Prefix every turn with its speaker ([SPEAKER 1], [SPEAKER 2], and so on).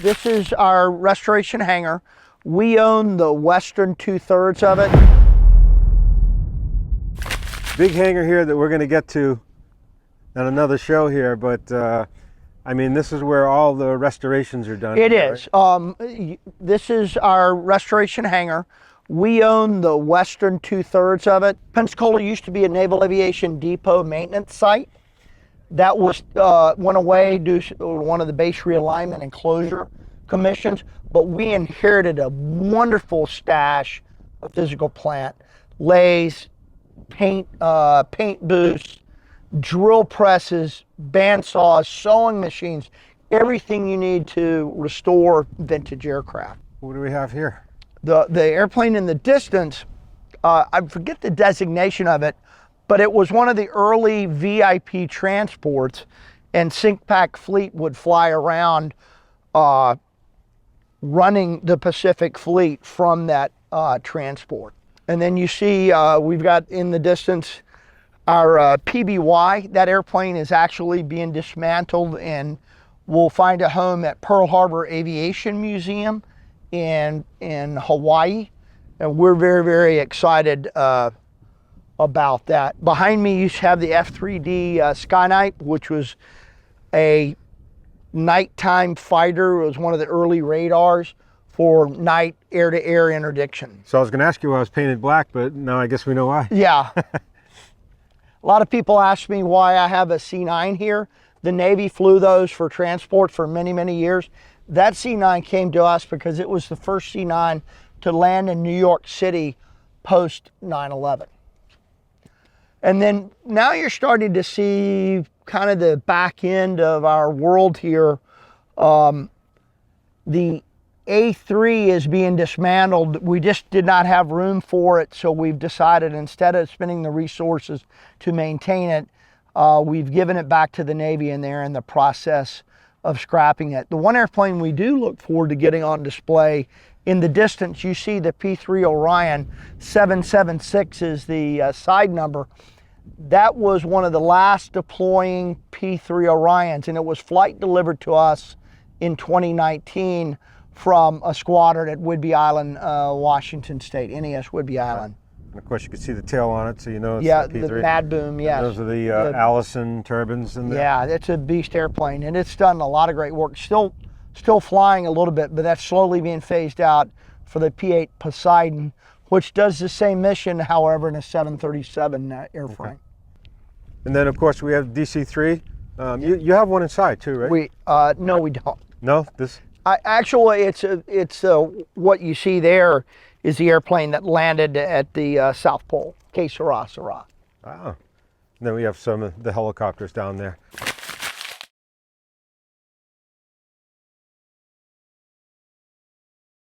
[SPEAKER 1] This is our restoration hangar. We own the western 2/3 of it.
[SPEAKER 2] Big hangar here that we're going to get to on another show here, but I mean, this is where all the restorations are done.
[SPEAKER 1] It is. Right? This is our restoration hangar. We own the western 2/3 of it. Pensacola used to be a Naval Aviation depot maintenance site. That was went away due to one of the base realignment and closure commissions, but we inherited a wonderful stash of physical plant, lathes, paint booths, drill presses, bandsaws, sewing machines, everything you need to restore vintage aircraft.
[SPEAKER 2] What do we have here?
[SPEAKER 1] The airplane in the distance, I forget the designation of it, but it was one of the early VIP transports, and SinkPack Fleet would fly around running the Pacific Fleet from that transport. And then you see we've got in the distance our PBY. That airplane is actually being dismantled and will find a home at Pearl Harbor Aviation Museum in Hawaii. And we're very, very excited about that. Behind me you have the F-3D Skynight, which was a nighttime fighter. It was one of the early radars for night air-to-air interdiction.
[SPEAKER 2] So I was going to ask you why it was painted black, but now I guess we know why.
[SPEAKER 1] Yeah. A lot of people ask me why I have a C9 here. The Navy flew those for transport for many, many years. That C9 came to us because it was the first C9 to land in New York City post 9/11. And then now you're starting to see kind of the back end of our world here. The A3 is being dismantled. We just did not have room for it, so we've decided instead of spending the resources to maintain it, we've given it back to the Navy, and they're in the process of scrapping it. The one airplane we do look forward to getting on display, in the distance you see the P3 Orion. 776 is the side number. That was one of the last deploying P3 Orions, and it was flight delivered to us in 2019 from a squadron at Whidbey Island, Washington State, NES Whidbey Island.
[SPEAKER 2] And of course you can see the tail on it, so you know it's
[SPEAKER 1] the
[SPEAKER 2] P3.
[SPEAKER 1] The Mad Boom, yes.
[SPEAKER 2] And those are the Allison turbines in there.
[SPEAKER 1] Yeah, it's a beast airplane, and it's done a lot of great work. Still flying a little bit, but that's slowly being phased out for the P8 Poseidon, which does the same mission, however, in a 737 airframe.
[SPEAKER 2] Okay. And then of course we have DC-3. You have one inside too, right?
[SPEAKER 1] No, we don't.
[SPEAKER 2] No, this.
[SPEAKER 1] Actually, it's what you see there is the airplane that landed at the South Pole, Que Sera, Sera.
[SPEAKER 2] Ah. And then we have some of the helicopters down there.